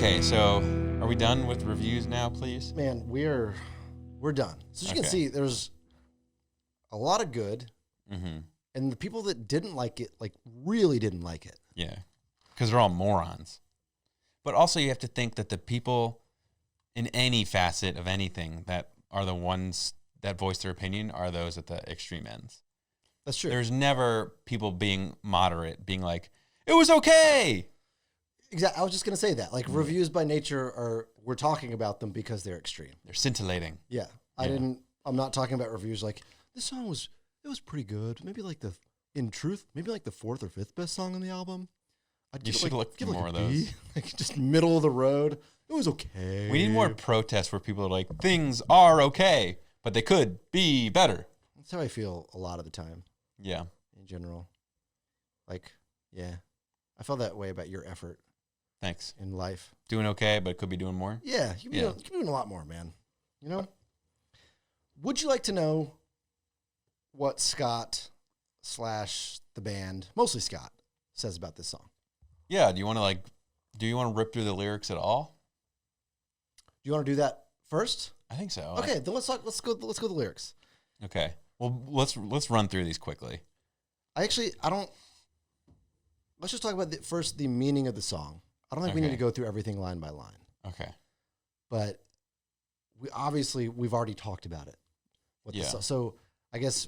Okay, so are we done with reviews now, please? Man, we're done. So as you can see, there's a lot of good, and the people that didn't like it, like really didn't like it. Yeah, because they're all morons. But also you have to think that the people in any facet of anything that are the ones that voice their opinion are those at the extreme ends. That's true. There's never people being moderate, being like, it was okay. Exactly. I was just going to say that. Like, reviews by nature we're talking about them because they're extreme. They're scintillating. Yeah. I'm not talking about reviews like, this song was pretty good. Maybe like maybe like the fourth or fifth best song on the album. You should look for more of those. Like, just middle of the road. It was okay. We need more protests where people are like, things are okay, but they could be better. That's how I feel a lot of the time. Yeah. In general. Like, yeah. I felt that way about your effort. Thanks. In life. Doing okay, but could be doing more? Yeah. You can be doing a lot more, man. You know? Would you like to know what Scott / the band, mostly Scott, says about this song? Yeah. Do you want to rip through the lyrics at all? Do you want to do that first? I think so. Okay, then let's go the lyrics. Okay. Well, let's run through these quickly. Let's just talk about first the meaning of the song. I don't think we need to go through everything line by line. Okay. But we've already talked about it. So I guess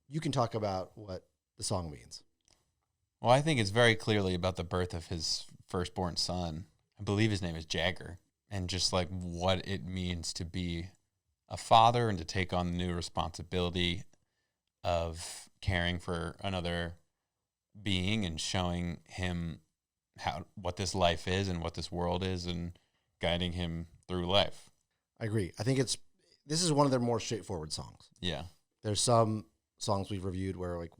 you can talk about what the song means. Well, I think it's very clearly about the birth of his firstborn son. I believe his name is Jagger. And just like what it means to be a father and to take on the new responsibility of caring for another being and showing him what this life is and what this world is and guiding him through life. I agree. I think this is one of their more straightforward songs. Yeah. There's some songs we've reviewed where like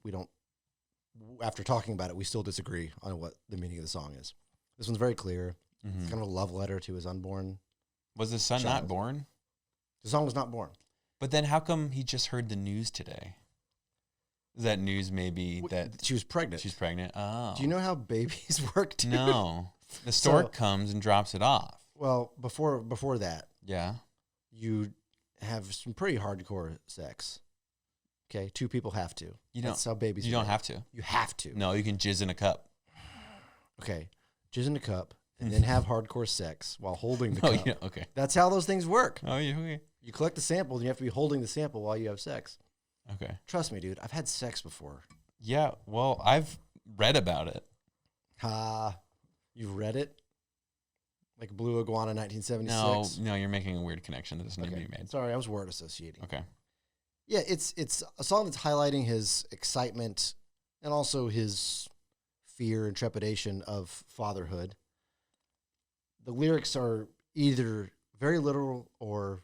after talking about it, we still disagree on what the meaning of the song is. This one's very clear. Mm-hmm. It's kind of a love letter to his unborn. Was the son not born? The song was not born. But then how come he just heard the news today? Is that news maybe that she was pregnant? She's pregnant. Oh. Do you know how babies work, dude? No. The stork comes and drops it off. Well, before that, yeah, you have some pretty hardcore sex. Okay, two people have to. That's how babies. You don't have to. You have to. No, you can jizz in a cup. Okay, jizz in a cup, and then have hardcore sex while holding the cup. Yeah, okay. That's how those things work. Oh, yeah, okay. You collect the sample, and you have to be holding the sample while you have sex. Okay. Trust me, dude. I've had sex before. Yeah, well, I've read about it. You've read it? Like Blue Iguana 1976? No, you're making a weird connection that doesn't need to be made. Sorry, I was word associating. Okay. Yeah, it's a song that's highlighting his excitement and also his fear and trepidation of fatherhood. The lyrics are either very literal or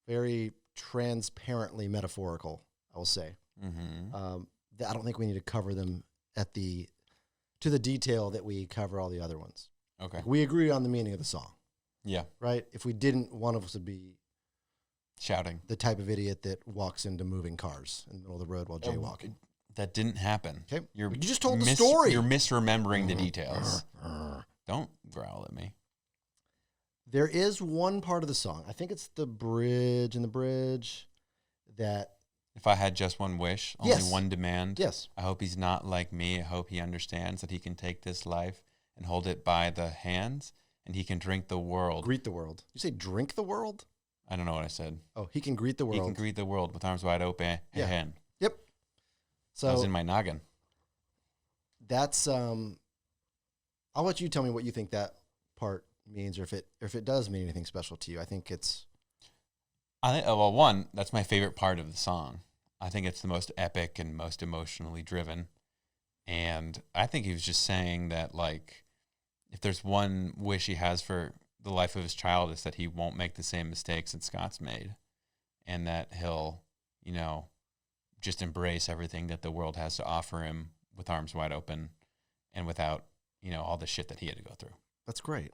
very transparently metaphorical, I will say. Mm-hmm. I don't think we need to cover them to the detail that we cover all the other ones. Okay. Like, we agree on the meaning of the song. Yeah. Right? If we didn't, one of us would be shouting. The type of idiot that walks into moving cars in the middle of the road while jaywalking. That didn't happen. Okay. You just told the story. You're misremembering the details. Don't growl at me. There is one part of the song. I think it's the bridge that... If I had just one wish, only one demand. Yes. I hope he's not like me. I hope he understands that he can take this life and hold it by the hands, and he can drink the world. Greet the world. You say drink the world? I don't know what I said. Oh, he can greet the world. He can greet the world with arms wide open. Yeah. Yep. So that was in my noggin. That's I'll let you tell me what you think that part means, or if it does mean anything special to you. I think one, that's my favorite part of the song. I think it's the most epic and most emotionally driven. And I think he was just saying that, like, if there's one wish he has for the life of his child, is that he won't make the same mistakes that Scott's made, and that he'll, just embrace everything that the world has to offer him with arms wide open and without, all the shit that he had to go through. That's great.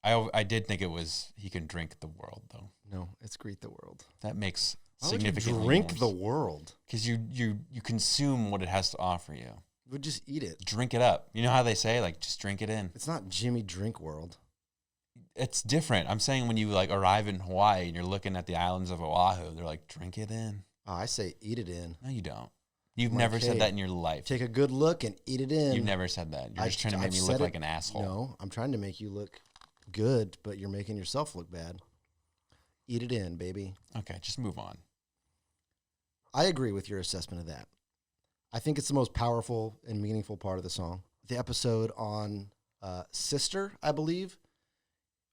I did think it was he can drink the world, though. No, it's greet the world. That makes significantly more. Drink the world? Because you consume what it has to offer you. You would just eat it. Drink it up. You know how they say, like, just drink it in. It's not Jimmy Drink World. it's different. I'm saying when you like arrive in Hawaii and you're looking at the islands of Oahu, they're like, drink it in. Oh, I say eat it in. No, you don't. You've I'm never like, said hey, that in your life. Take a good look and eat it in. You've never said that. You're just trying to make I've me said look it. like an asshole. No, I'm trying to make you look good, but you're making yourself look bad. Eat it in, baby. Okay, just move on. I agree with your assessment of that. I think it's the most powerful and meaningful part of the song. The episode on Sister, I believe,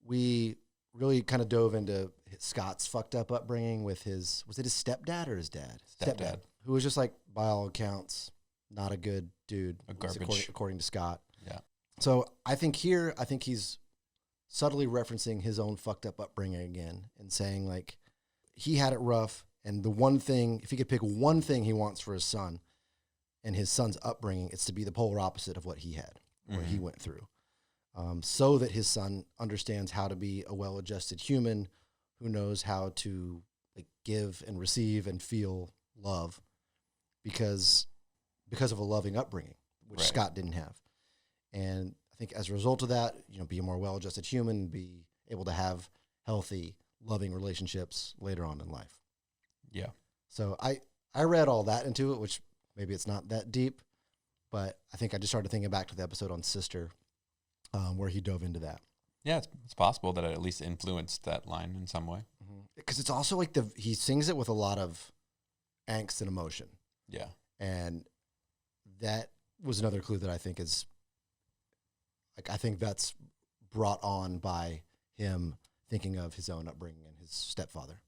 we really kind of dove into Scott's fucked up upbringing with was it his stepdad or his dad? Stepdad. Who was just like, by all accounts, not a good dude. A garbage. According to Scott. Yeah. So I think he's subtly referencing his own fucked up upbringing again and saying like, he had it rough. And the one thing, if he could pick one thing he wants for his son and his son's upbringing, it's to be the polar opposite of what he had, what he went through. So that his son understands how to be a well-adjusted human who knows how to like give and receive and feel love because of a loving upbringing, which Scott didn't have. And I think as a result of that, be a more well-adjusted human, be able to have healthy, loving relationships later on in life. Yeah. So I read all that into it, which maybe it's not that deep, but I think I just started thinking back to the episode on Sister, where he dove into that. Yeah, it's possible that it at least influenced that line in some way. Because it's also like he sings it with a lot of angst and emotion. Yeah. And that was another clue that I think is, like, I think that's brought on by him thinking of his own upbringing and his stepfather.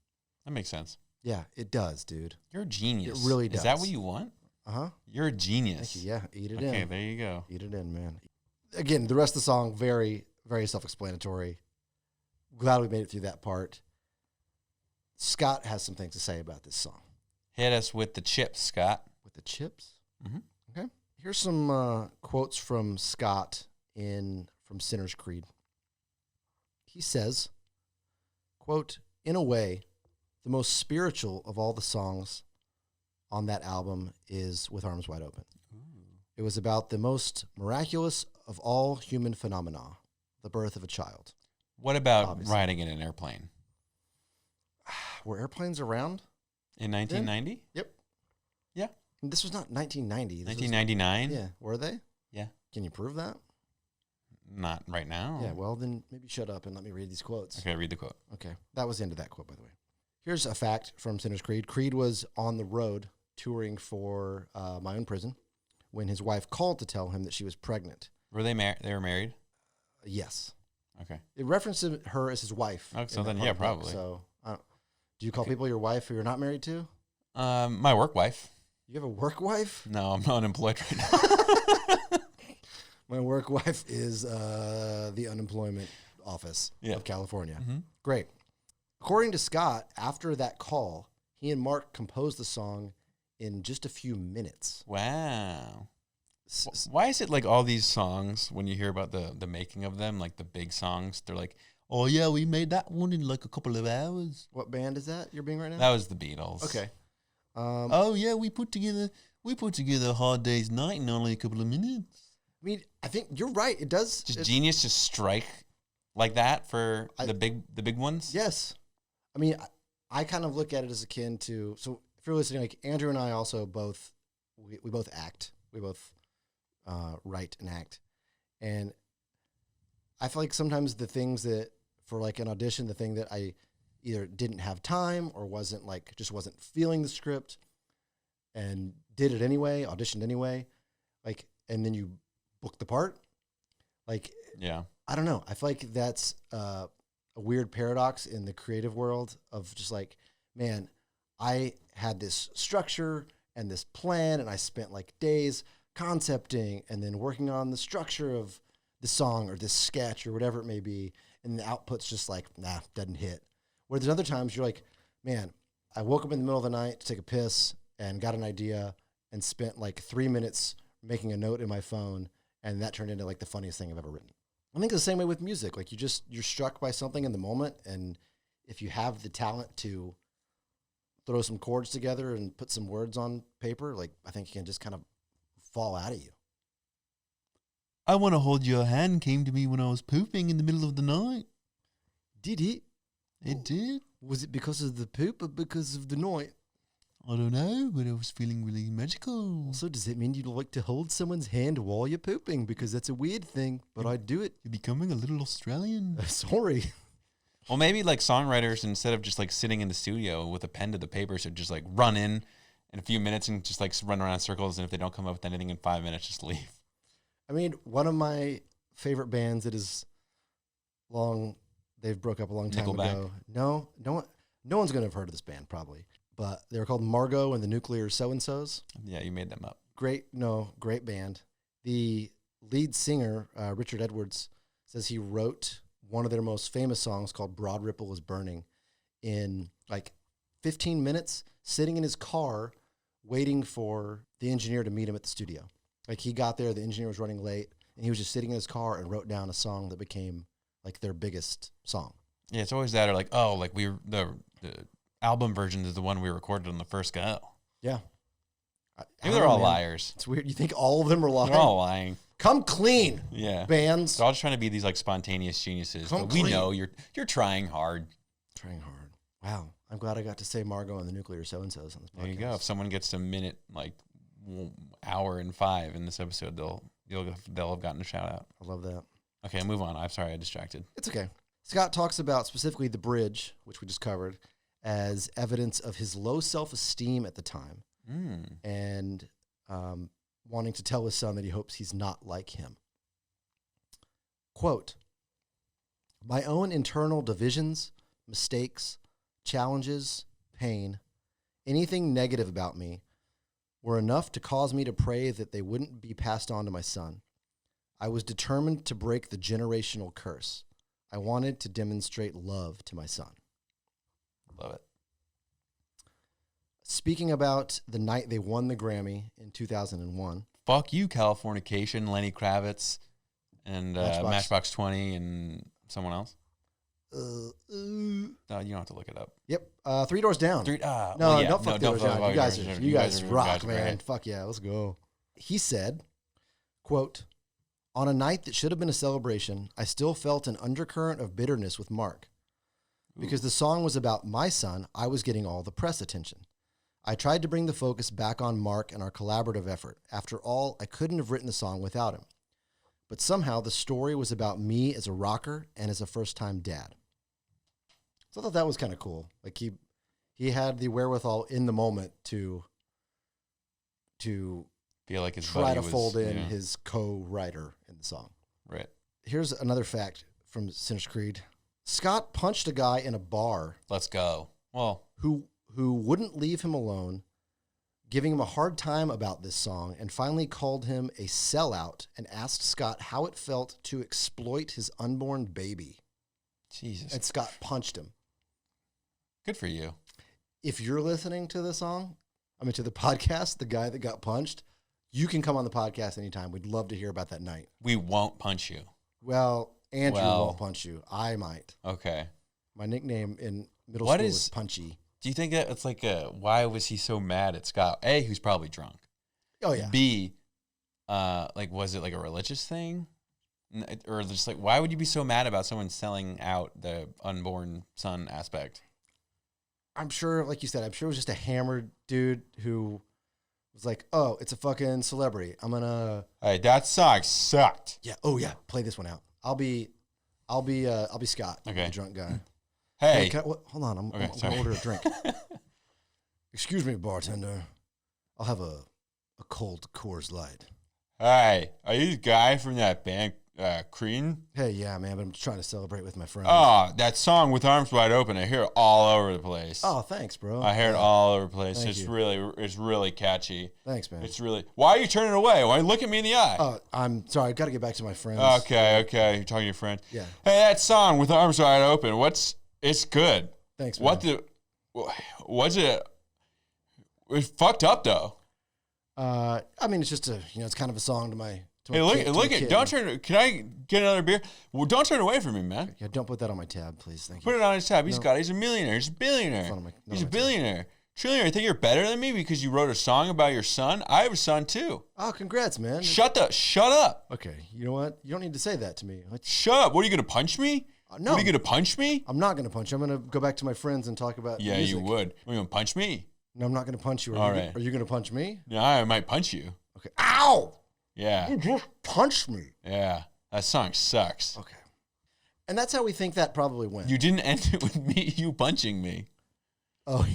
That makes sense. Yeah, it does, dude. You're a genius. It really does. Is that what you want? Uh-huh. You're a genius. Thank you. Yeah, eat it in. Okay, there you go. Eat it in, man. Again, the rest of the song, very, very self-explanatory. Glad we made it through that part. Scott has some things to say about this song. Hit us with the chips, Scott. With the chips? Mm-hmm. Okay. Here's some quotes from Scott from Sinner's Creed. He says, quote, "In a way, the most spiritual of all the songs on that album is With Arms Wide Open. It was about the most miraculous of all human phenomena, the birth of a child." What about Obviously. riding in an airplane? Were airplanes around? In 1990? Yep. Yeah. This was not 1990. This 1999? was, yeah. Were they? Yeah. Can you prove that? Not right now. Yeah, well, then maybe shut up and let me read these quotes. Okay, read the quote. Okay. That was the end of that quote, by the way. Here's a fact from Sinner's Creed. Creed was on the road touring for My Own Prison when his wife called to tell him that she was pregnant. Were they They were married? Yes. Okay. It references her as his wife. Oh, so in that then, part yeah, of the book. probably. So, do you call people your wife who you're not married to? My work wife. You have a work wife? No, I'm unemployed right now. My work wife is the unemployment office of California. Mm-hmm. Great. According to Scott, after that call, he and Mark composed the song in just a few minutes. Wow. Why is it like all these songs, when you hear about the making of them, like the big songs, they're like, oh yeah, we made that one in like a couple of hours. What band is that you're being right now? That was the Beatles. Okay. Oh yeah, we put together a Hard Day's Night in only a couple of minutes. I mean, I think you're right. It does. Just genius, just strike like that for the big ones. Yes. I mean, I kind of look at it as akin to, so if you're listening, like Andrew and I also both, we both act. We both write and act. And I feel like sometimes the things that, for like an audition, the thing that I either didn't have time or just wasn't feeling the script and did it anyway, auditioned anyway, like, and then you book the part. Like, yeah, I don't know. I feel like that's a weird paradox in the creative world of just like, man, I had this structure and this plan and I spent like days concepting and then working on the structure of the song or this sketch or whatever it may be. And the output's just like, nah, doesn't hit. Where there's other times you're like, man, I woke up in the middle of the night to take a piss and got an idea and spent like 3 minutes making a note in my phone. And that turned into like the funniest thing I've ever written. I think it's the same way with music. Like you're struck by something in the moment. And if you have the talent to throw some chords together and put some words on paper, like I think you can just kind of fall out of you. I Want to Hold Your Hand came to me when I was pooping in the middle of the night. Did it? It did. Was it because of the poop or because of the night? I don't know, but I was feeling really magical. Also, does it mean you'd like to hold someone's hand while you're pooping? Because that's a weird thing, but I do it. You're becoming a little Australian. Sorry. Well, maybe like songwriters, instead of just like sitting in the studio with a pen to the paper, should just like run in a few minutes and just like run around in circles. And if they don't come up with anything in 5 minutes, just leave. I mean, one of my favorite bands that is long, they've broke up a long time ago. No one's going to have heard of this band probably. But they were called Margot and the Nuclear So-and-Sos. Yeah, you made them up. Great band. The lead singer, Richard Edwards, says he wrote one of their most famous songs called Broad Ripple is Burning in like 15 minutes, sitting in his car, waiting for the engineer to meet him at the studio. Like he got there, the engineer was running late, and he was just sitting in his car and wrote down a song that became like their biggest song. Yeah, it's always that, or like, oh, like the album version is the one we recorded on the first go. Yeah. Maybe they're all liars. It's weird. You think all of them are lying? They're all lying. Come clean. Yeah. Bands. They're all just trying to be these like spontaneous geniuses. Come But clean. we know you're trying hard. Trying hard. Wow. I'm glad I got to say Margot and the Nuclear So-and-Sos on this podcast. There you go. If someone gets a minute, like hour and 5 in this episode, they'll have gotten a shout out. I love that. Okay, move on. I'm sorry I distracted. It's okay. Scott talks about specifically the bridge, which we just covered, as evidence of his low self-esteem at the time and wanting to tell his son that he hopes he's not like him. Quote, my own internal divisions, mistakes, challenges, pain, anything negative about me were enough to cause me to pray that they wouldn't be passed on to my son. I was determined to break the generational curse. I wanted to demonstrate love to my son. Love it. Speaking about the night they won the Grammy in 2001. Fuck you, Californication, Lenny Kravitz, and Matchbox 20, and someone else. No, you don't have to look it up. Yep. Three Doors Down. Don't fuck Doors Down. You guys rock, man. Right. Fuck yeah, let's go. He said, quote, on a night that should have been a celebration, I still felt an undercurrent of bitterness with Mark. Because the song was about my son, I was getting all the press attention. I tried to bring the focus back on Mark and our collaborative effort. After all, I couldn't have written the song without him. But somehow the story was about me as a rocker and as a first-time dad. So I thought that was kind of cool. Like he had the wherewithal in the moment to feel like his try to fold in his co-writer in the song. Right. Here's another fact from Sinister Creed. Scott punched a guy in a bar. Let's go. Well, who wouldn't leave him alone, giving him a hard time about this song, and finally called him a sellout and asked Scott how it felt to exploit his unborn baby. Jesus. And Scott punched him. Good for you. If you're listening to the to the podcast, the guy that got punched, you can come on the podcast anytime. We'd love to hear about that night. We won't punch you. Well, Andrew won't punch you. I might. Okay. My nickname in middle school was Punchy. Do you think that it's like why was he so mad at Scott? A, who's probably drunk. Oh, yeah. B, was it like a religious thing? Or just like, why would you be so mad about someone selling out the unborn son aspect? I'm sure, like you said, it was just a hammered dude who was like, oh, it's a fucking celebrity. I'm going to... Hey, that song sucked. Yeah. Oh, yeah. Play this one out. I'll be Scott, okay. The drunk guy. Hey. Hold on. I'm going to order a drink. Excuse me, bartender. I'll have a cold Coors Light. Hey, are you the guy from that band, Crean? Hey, yeah, man, but I'm just trying to celebrate with my friends. Oh, that song With Arms Wide Open, I hear it all over the place. Oh, thanks, bro. I hear it all over the place. It's really catchy. Thanks, man. Why are you turning away? Why look at me in the eye? Oh, I'm sorry. I've got to get back to my friends. Okay. You're talking to your friend. Yeah. Hey, that song With Arms Wide Open, it's good. Thanks, man. What's it? It's fucked up, though. I mean, it's just it's kind of a song to my... Hey, look at! Don't turn. Can I get another beer? Well, don't turn away from me, man. Yeah, don't put that on my tab, please. Thank you. Put it on his tab. He's a millionaire. He's a billionaire. He's a billionaire. Trillionaire. You think you're better than me because you wrote a song about your son? I have a son too. Oh, congrats, man. Shut up. Okay, you know what? You don't need to say that to me. Shut up. What are you gonna punch me? No. What, are you going to punch me? I'm not going to punch you. I'm going to go back to my friends and talk about music. You would. Are you going to punch me? No, I'm not going to punch you. All right. Are you going to punch me? Yeah, I might punch you. Okay. Ow! Yeah. You just punched me. Yeah. That song sucks. Okay. And that's how we think that probably went. You didn't end it with you punching me. Oh,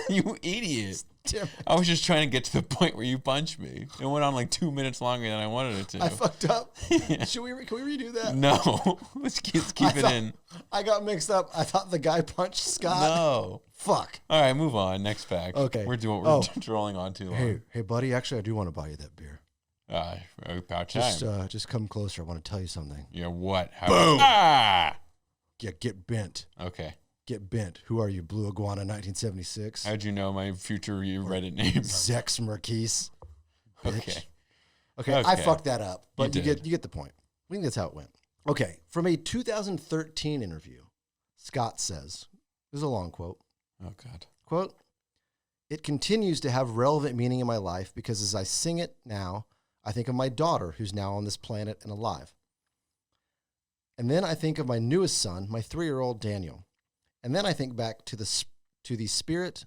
You idiot. damn. I was just trying to get to the point where you punched me. It went on like 2 minutes longer than I wanted it to. I fucked up. Yeah. Can we redo that? No. Let's keep it in. I got mixed up. I thought the guy punched Scott. No. Fuck. All right, move on. Next fact. Okay. We're trolling on too long. Hey, buddy. Actually, I do want to buy you that beer. About time. Just come closer. I want to tell you something. Yeah, what? Boom. Ah! Yeah, get bent. Okay. Get bent. Who are you, Blue Iguana 1976? How'd you know my future Reddit name? Zex Marquise. Okay. Okay, I fucked that up, but you get the point. I think that's how it went. Okay, from a 2013 interview, Scott says, this is a long quote. Oh, God. Quote, "It continues to have relevant meaning in my life because as I sing it now, I think of my daughter who's now on this planet and alive. And then I think of my newest son, my 3-year-old Daniel. And then I think back to the spirit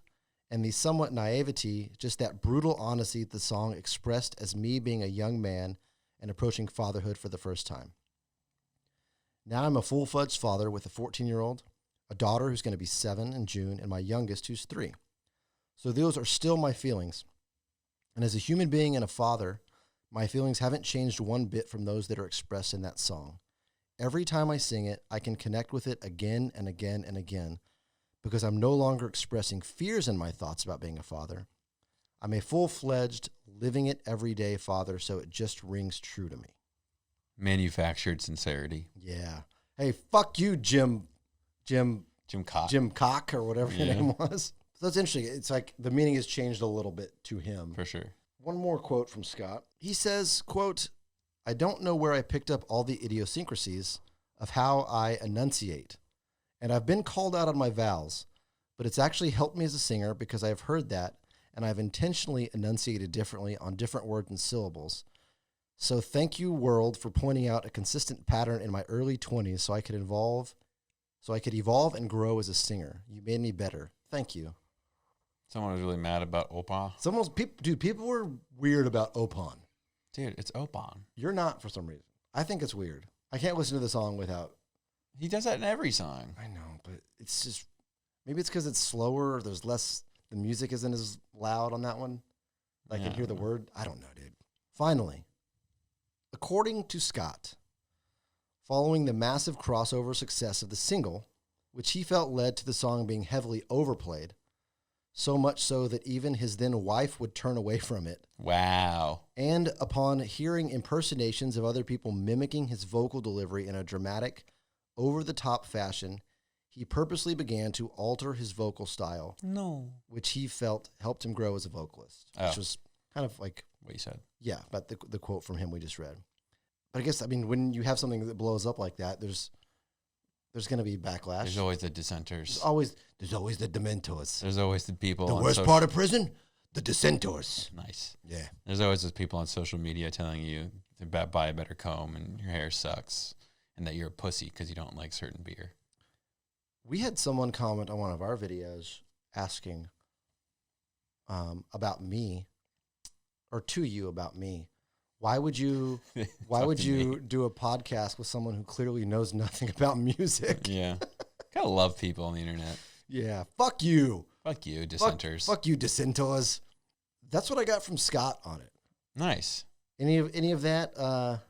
and the somewhat naivety, just that brutal honesty the song expressed as me being a young man and approaching fatherhood for the first time. Now I'm a full-fledged father with a 14-year-old, a daughter who's going to be 7 in June, and my youngest who's 3. So those are still my feelings. And as a human being and a father, my feelings haven't changed one bit from those that are expressed in that song. Every time I sing it, I can connect with it again and again and again because I'm no longer expressing fears in my thoughts about being a father. I'm a full-fledged, living it every day father, so it just rings true to me." Manufactured sincerity. Yeah. Hey, fuck you, Jim Cock. Jim Cock or whatever your name was. So that's interesting. It's like the meaning has changed a little bit to him. For sure. One more quote from Scott. He says, quote, "I don't know where I picked up all the idiosyncrasies of how I enunciate, and I've been called out on my vowels, but it's actually helped me as a singer because I've heard that, and I've intentionally enunciated differently on different words and syllables. So thank you, world, for pointing out a consistent pattern in my early 20s so I could evolve and grow as a singer. You made me better. Thank you." Someone was really mad about Opa. People were weird about Opon. Dude, it's Opon. You're not for some reason. I think it's weird. I can't listen to the song without. He does that in every song. I know, but it's just, maybe it's because it's slower. Or there's less, the music isn't as loud on that one. I can hear the word. I don't know, dude. Finally, according to Scott, following the massive crossover success of the single, which he felt led to the song being heavily overplayed, so much so that even his then wife would turn away from it. Wow. And upon hearing impersonations of other people mimicking his vocal delivery in a dramatic, over-the-top fashion, he purposely began to alter his vocal style. No. Which he felt helped him grow as a vocalist. Which was kind of like what you said. Yeah, about the quote from him we just read. But I guess, I mean, when you have something that blows up like that, there's going to be backlash. There's always the dissenters. There's always the dementors. There's always the people. The worst part of prison? The dissenters. Nice. Yeah. There's always those people on social media telling you to buy a better comb and your hair sucks and that you're a pussy because you don't like certain beer. We had someone comment on one of our videos asking about me, or to you about me. Why would you do a podcast with someone who clearly knows nothing about music? Yeah. Gotta love people on the internet. Yeah. Fuck you. Fuck you, dissenters. Fuck you, dissenters. That's what I got from Scott on it. Nice. Any of that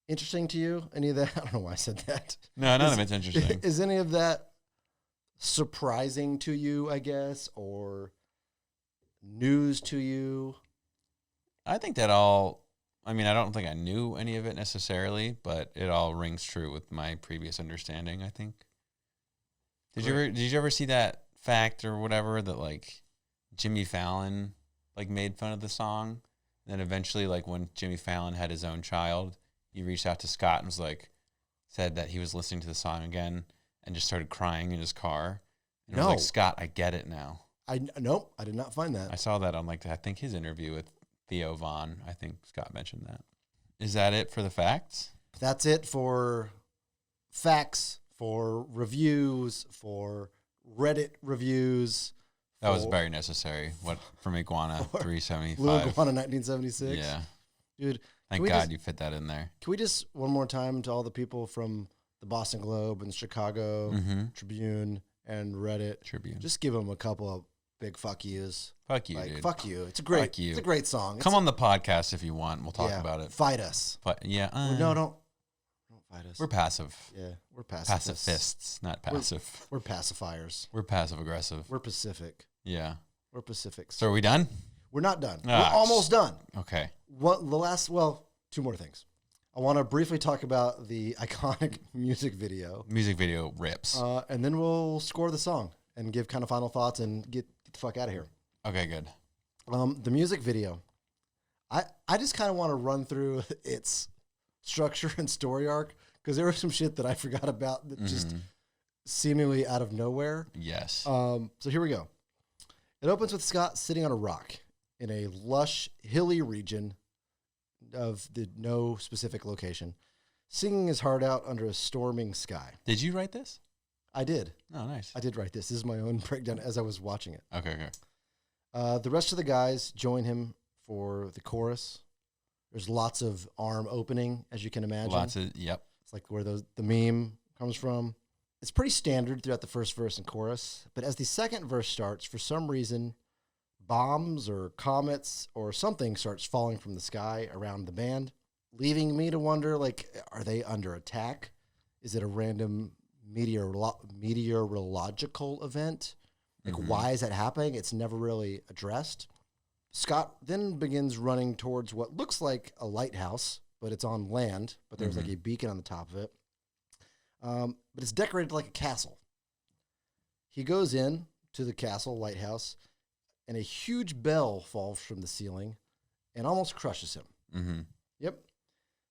interesting to you? Any of that? I don't know why I said that. No, none of it's interesting. Is any of that surprising to you, I guess, or news to you? I think that all, I mean, I don't think I knew any of it necessarily, but it all rings true with my previous understanding, I think. Did you ever see that fact or whatever that like Jimmy Fallon like made fun of the song? Then eventually, like when Jimmy Fallon had his own child, he reached out to Scott and was like, said that he was listening to the song again and just started crying in his car. And I was like, Scott, I get it now. Nope, I did not find that. I saw that on like, I think his interview with Theo Von. I think Scott mentioned that. Is that it for the facts? That's it for facts, for reviews, for Reddit reviews. That was very necessary. What from Iguana 375? Blue Iguana 1976. Yeah, dude. Thank God you fit that in there. Can we just one more time to all the people from the Boston Globe and Chicago Tribune and Reddit? Tribune. Just give them a couple of big fuck yous. Fuck you, dude. Fuck you. It's a great song. Come on the podcast if you want. We'll talk about it. Fight us. No, don't fight us. We're passive. Yeah, we're pacifists. Pacifists, not passive. We're pacifiers. We're passive aggressive. We're Pacific. Yeah. We're Pacifics. So are we done? We're not done. We're almost done. Okay. Two more things. I want to briefly talk about the iconic music video. Music video rips. And then we'll score the song and give kind of final thoughts and get the fuck out of here. Okay, good. The music video. I just kind of want to run through its structure and story arc because there was some shit that I forgot about that just seemingly out of nowhere. Yes. So here we go. It opens with Scott sitting on a rock in a lush, hilly region of no specific location, singing his heart out under a storming sky. Did you write this? I did. Oh, nice. I did write this. This is my own breakdown as I was watching it. Okay. The rest of the guys join him for the chorus. There's lots of arm opening, as you can imagine. Yep. It's like where the meme comes from. It's pretty standard throughout the first verse and chorus, but as the second verse starts, for some reason, bombs or comets or something starts falling from the sky around the band, leaving me to wonder, like, are they under attack? Is it a random meteorological event? Like, why is that happening? It's never really addressed. Scott then begins running towards what looks like a lighthouse, but it's on land, but there's like a beacon on the top of it. But it's decorated like a castle. He goes in to the castle lighthouse, and a huge bell falls from the ceiling and almost crushes him. Yep.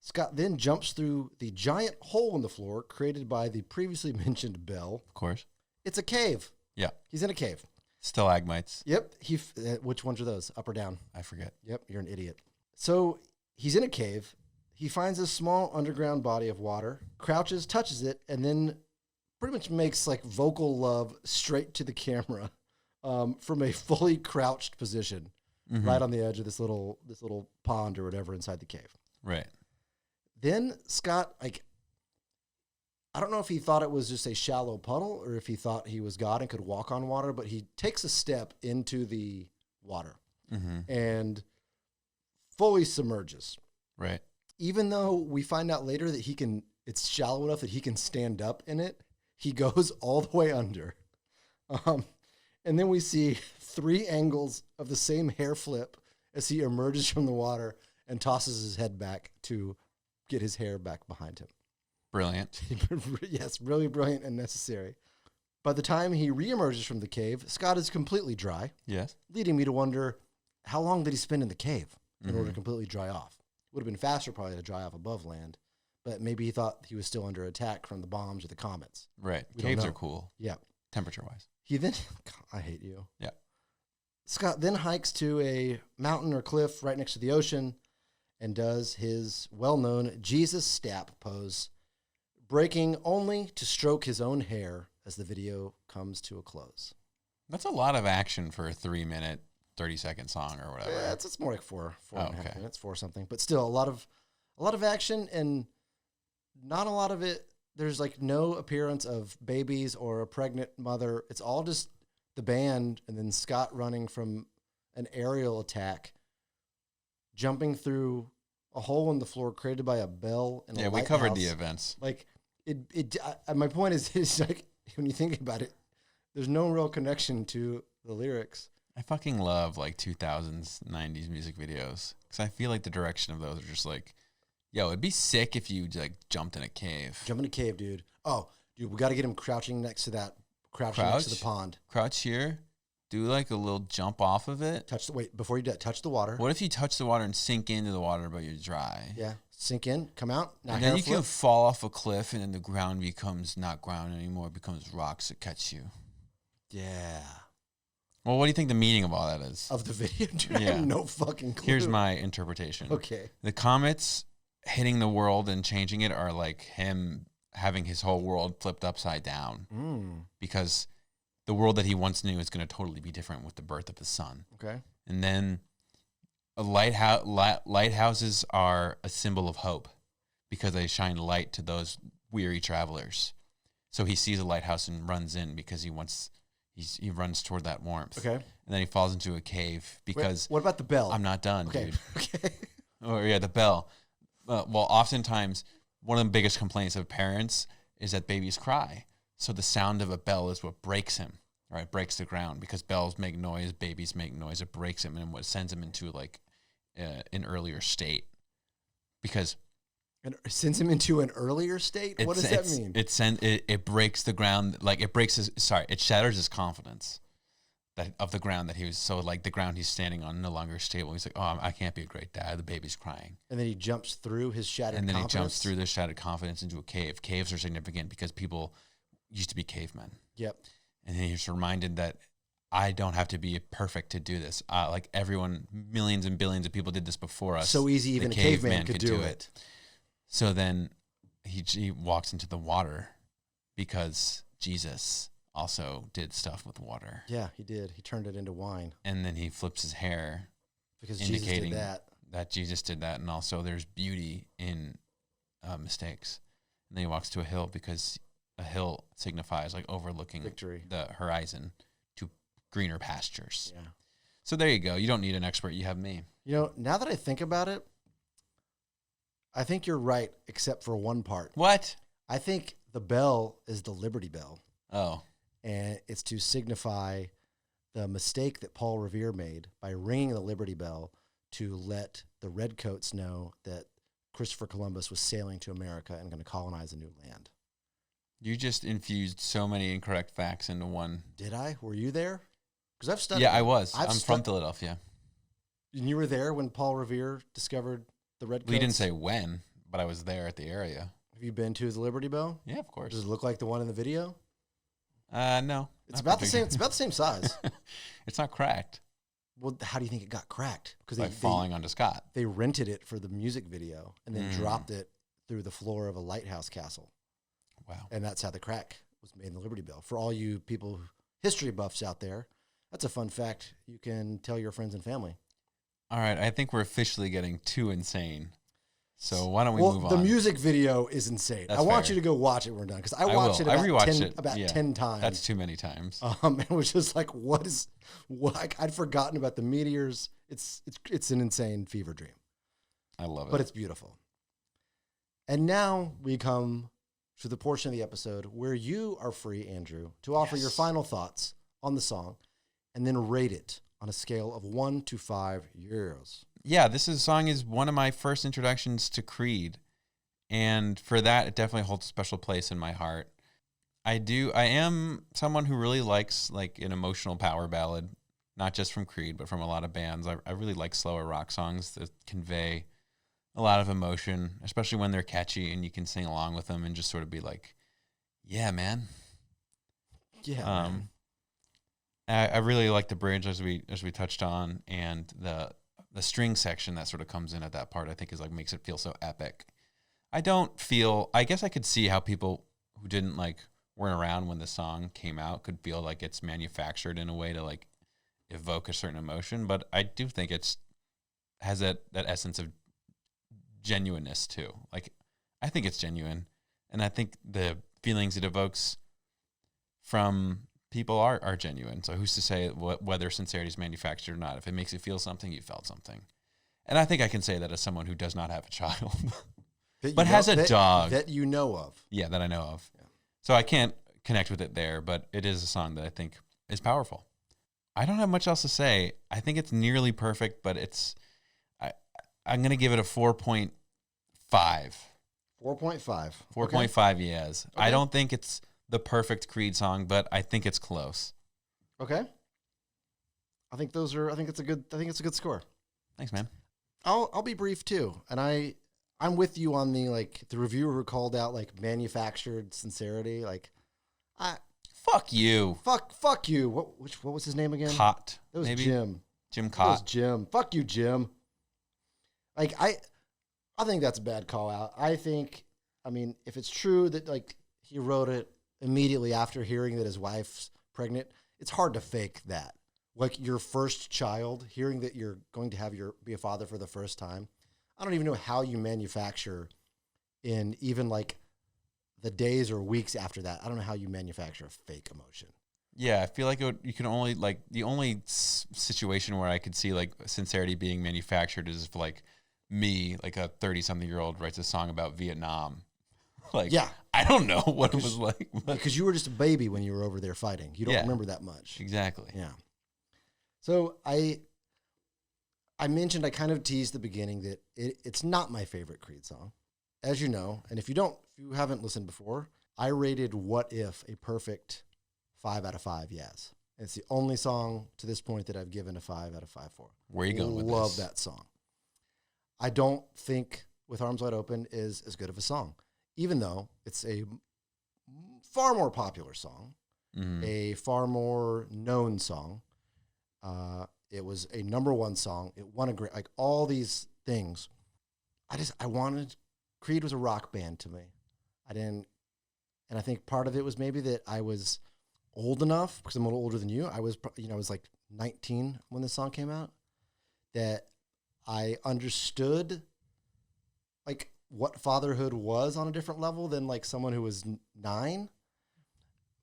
Scott then jumps through the giant hole in the floor created by the previously mentioned bell. Of course. It's a cave. Yeah. He's in a cave. Stalagmites. Yep. Which ones are those? Up or down? I forget. Yep. You're an idiot. So he's in a cave. He finds a small underground body of water, crouches, touches it, and then pretty much makes like vocal love straight to the camera from a fully crouched position, right on the edge of this little pond or whatever inside the cave. Right. Then Scott, I don't know if he thought it was just a shallow puddle or if he thought he was God and could walk on water, but he takes a step into the water and fully submerges. Right. Even though we find out later that it's shallow enough that he can stand up in it, he goes all the way under. And then we see 3 angles of the same hair flip as he emerges from the water and tosses his head back to get his hair back behind him. Brilliant. Yes, really brilliant and necessary. By the time he reemerges from the cave, Scott is completely dry. Yes. Leading me to wonder, how long did he spend in the cave in order to completely dry off? Would have been faster probably to dry off above land, but maybe he thought he was still under attack from the bombs or the comets. Right. Caves are cool. Yeah. Temperature-wise. He then, I hate you. Yeah. Scott then hikes to a mountain or cliff right next to the ocean and does his well-known Jesus stap pose, breaking only to stroke his own hair as the video comes to a close. That's a lot of action for a 3-minute, 30-second song or whatever. Yeah, it's more like four and a half minutes, 4 something. But still, a lot of action, and not a lot of it. There's like no appearance of babies or a pregnant mother. It's all just the band and then Scott running from an aerial attack, jumping through a hole in the floor created by a bell and a lighthouse. We covered the events. Like my point is, it's like when you think about it, there's no real connection to the lyrics. I fucking love like 2000s, 90s music videos because I feel like the direction of those are just like, yo, it'd be sick if you like jumped in a cave. Jump in a cave, dude. Oh, dude, we got to get him crouching next to that, next to the pond. Crouch here. Do like a little jump off of it. Before you do that, touch the water. What if you touch the water and sink into the water, but you're dry? Yeah, sink in, come out. Now and then you can fall off a cliff, and then the ground becomes not ground anymore. It becomes rocks that catch you. Yeah. Well, what do you think the meaning of all that is? Of the video? Dude, I have no fucking clue. Here's my interpretation. Okay. The comets hitting the world and changing it are like him having his whole world flipped upside down because the world that he once knew is going to totally be different with the birth of his son. Okay. And then lighthouses are a symbol of hope because they shine light to those weary travelers. So he sees a lighthouse and runs in because he runs toward that warmth. Okay. And then he falls into a cave because... Wait, what about the bell? I'm not done, okay. dude. Okay. Oh, yeah, the bell. Well, oftentimes, one of the biggest complaints of parents is that babies cry. So the sound of a bell is what breaks him, right? Breaks the ground because bells make noise, babies make noise. It breaks him and what sends him into like an earlier state. Because and it sends him into an earlier state? What does that mean? It breaks the ground, like it shatters his confidence of the ground that he was, so like the ground he's standing on no longer stable. He's like, oh, I can't be a great dad. The baby's crying. And then he jumps through his shattered confidence? And then he jumps through the shattered confidence into a cave. Caves are significant because people used to be cavemen. Yep. And then he's reminded that I don't have to be perfect to do this. Like everyone, millions and billions of people did this before us. So easy, even a caveman could do it. So then he walks into the water because Jesus also did stuff with water. Yeah, he did. He turned it into wine. And then he flips his hair. Because Jesus did that. That Jesus did that. And also there's beauty in mistakes. And then he walks to a hill because a hill signifies like overlooking victory, the horizon to greener pastures. Yeah. So there you go. You don't need an expert. You have me. You know, now that I think about it, I think you're right, except for one part. What? I think the bell is the Liberty Bell. Oh. And it's to signify the mistake that Paul Revere made by ringing the Liberty Bell to let the redcoats know that Christopher Columbus was sailing to America and going to colonize a new land. You just infused so many incorrect facts into one. Did I? Were you there? Because I've studied. Yeah, I was. I'm from Philadelphia. And you were there when Paul Revere discovered the redcoats? We didn't say when, but I was there at the area. Have you been to the Liberty Bell? Yeah, of course. Does it look like the one in the video? No. It's about the same. It's about the same size. It's not cracked. Well, how do you think it got cracked? Because they falling onto Scott. They rented it for the music video and then dropped it through the floor of a lighthouse castle. Wow. And that's how the crack was made in the Liberty Bell. For all you people, history buffs out there, that's a fun fact you can tell your friends and family. All right, I think we're officially getting too insane. So why don't we move on? The music video is insane. I want you to go watch it when we're done, because I watched it about 10 times. That's too many times. It was just like, what? I'd forgotten about the meteors. It's an insane fever dream. I love it. But it's beautiful. And now we come to the portion of the episode where you are free, Andrew, to offer your final thoughts on the song and then rate it on a scale of 1 to 5 years. Yeah, this song is one of my first introductions to Creed. And for that, it definitely holds a special place in my heart. I am someone who really likes like an emotional power ballad, not just from Creed, but from a lot of bands. I really like slower rock songs that convey a lot of emotion, especially when they're catchy and you can sing along with them and just sort of be like, yeah, man. Yeah. Man. I really like the bridge as we touched on, and the string section that sort of comes in at that part, I think is like makes it feel so epic. I guess I could see how people who weren't around when the song came out could feel like it's manufactured in a way to like evoke a certain emotion, but I do think has that essence of genuineness too. Like, I think it's genuine, and I think the feelings it evokes from people are genuine. So who's to say whether sincerity is manufactured or not? If it makes you feel something, you felt something. And I think I can say that as someone who does not have a child, but has a dog. That you know of. Yeah, that I know of. Yeah. So I can't connect with it there, but it is a song that I think is powerful. I don't have much else to say. I think it's nearly perfect, but I'm going to give it a 4.5. 4.5. 4.5 years. Okay. I don't think it's the perfect Creed song, but I think it's close. Okay. I think it's a good score. Thanks, man. I'll be brief too. And I'm with you on the reviewer who called out like manufactured sincerity. Fuck you. Fuck you. What was his name again? Cott. It was maybe? Jim. Jim Cott. It was Jim. Fuck you, Jim. I think that's a bad call out. I think I mean, if it's true that like he wrote it immediately after hearing that his wife's pregnant, it's hard to fake that. Like your first child, hearing that you're going to be a father for the first time. I don't even know how you manufacture in even like the days or weeks after that. I don't know how you manufacture a fake emotion. Yeah, I feel like you can only like the only situation where I could see like sincerity being manufactured is if like me, like a 30-something-year-old, writes a song about Vietnam. Like, yeah, I don't know what it was like. Because you were just a baby when you were over there fighting. You don't remember that much. Exactly. Yeah. So I mentioned, I kind of teased the beginning that it's not my favorite Creed song, as you know. And if you haven't listened before, I rated What If a perfect 5 out of 5 yes. And it's the only song to this point that I've given a 5 out of 5 for. Where are you going with this? Love that song. I don't think With Arms Wide Open is as good of a song, even though it's a far more popular song, a far more known song. It was a #1 song. It won a great, like all these things. Creed was a rock band to me. And I think part of it was maybe that I was old enough, because I'm a little older than you. I was like 19 when this song came out, that I understood like what fatherhood was on a different level than like someone who was 9.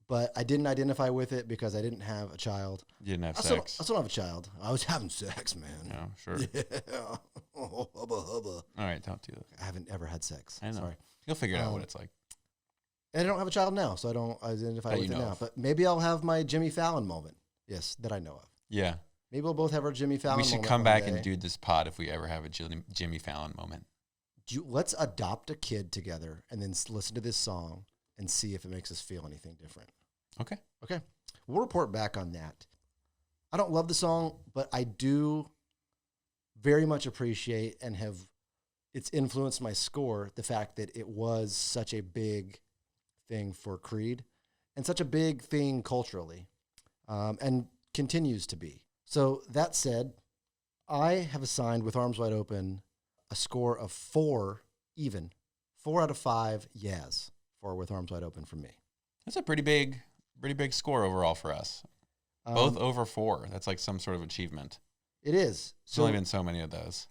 But I didn't identify with it because I didn't have a child. You didn't have sex. I still don't have a child. I was having sex, man. No, sure. Yeah. Oh, hubba, hubba. All right, don't do that. I haven't ever had sex. I know. Sorry. You'll figure out what it's like. And I don't have a child now, so I don't identify with it now. But maybe I'll have my Jimmy Fallon moment. Yes, that I know of. Yeah. Maybe we'll both have our Jimmy Fallon moment. We should come back and do this pod if we ever have a Jimmy Fallon moment. Let's adopt a kid together and then listen to this song and see if it makes us feel anything different. Okay. We'll report back on that. I don't love the song, but I do very much appreciate and it's influenced my score, the fact that it was such a big thing for Creed and such a big thing culturally, and continues to be. So that said, I have assigned With Arms Wide Open a score of 4 out of 5 yes for With Arms Wide Open from me. That's a pretty big score overall for us. Both over 4. That's like some sort of achievement. It is. There's only been so many of those.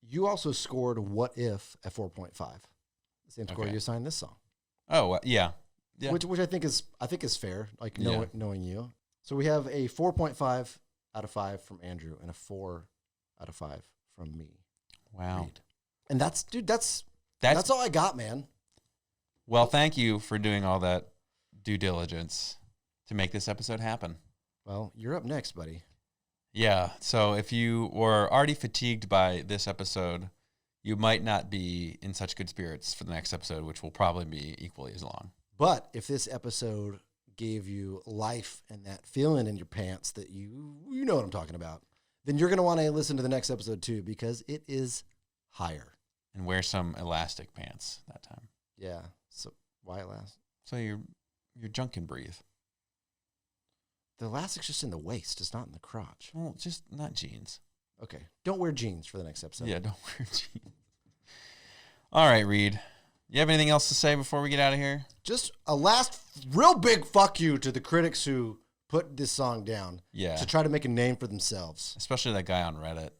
You also scored What If at 4.5. The same score you assigned this song. Oh, yeah. Which I think is fair, like knowing you. So we have a 4.5 out of 5 from Andrew and a 4 out of 5 from me. Wow. Reid. And that's all I got, man. Well, thank you for doing all that due diligence to make this episode happen. Well, you're up next, buddy. Yeah, so if you were already fatigued by this episode, you might not be in such good spirits for the next episode, which will probably be equally as long. But if this episode gave you life and that feeling in your pants that you know what I'm talking about, then you're going to want to listen to the next episode too, because it is higher. And wear some elastic pants that time. Yeah. So why elastic? So your junk can breathe. The elastic's just in the waist. It's not in the crotch. Well, just not jeans. Okay. Don't wear jeans for the next episode. Yeah, don't wear jeans. All right, Reid. You have anything else to say before we get out of here? Just a last real big fuck you to the critics who put this song down. Yeah. To try to make a name for themselves. Especially that guy on Reddit.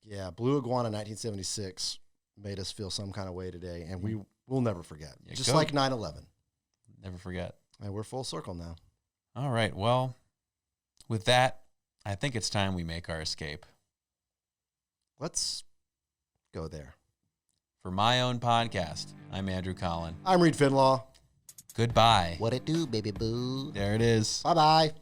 Yeah. Blue Iguana 1976 made us feel some kind of way today, and we'll never forget. Yeah, just like 9/11. Never forget. And we're full circle now. All right. Well, with that, I think it's time we make our escape. Let's go there. For my own podcast, I'm Andrew Colin. I'm Reid Fenlaw. Goodbye. What it do, baby boo? There it is. Bye-bye.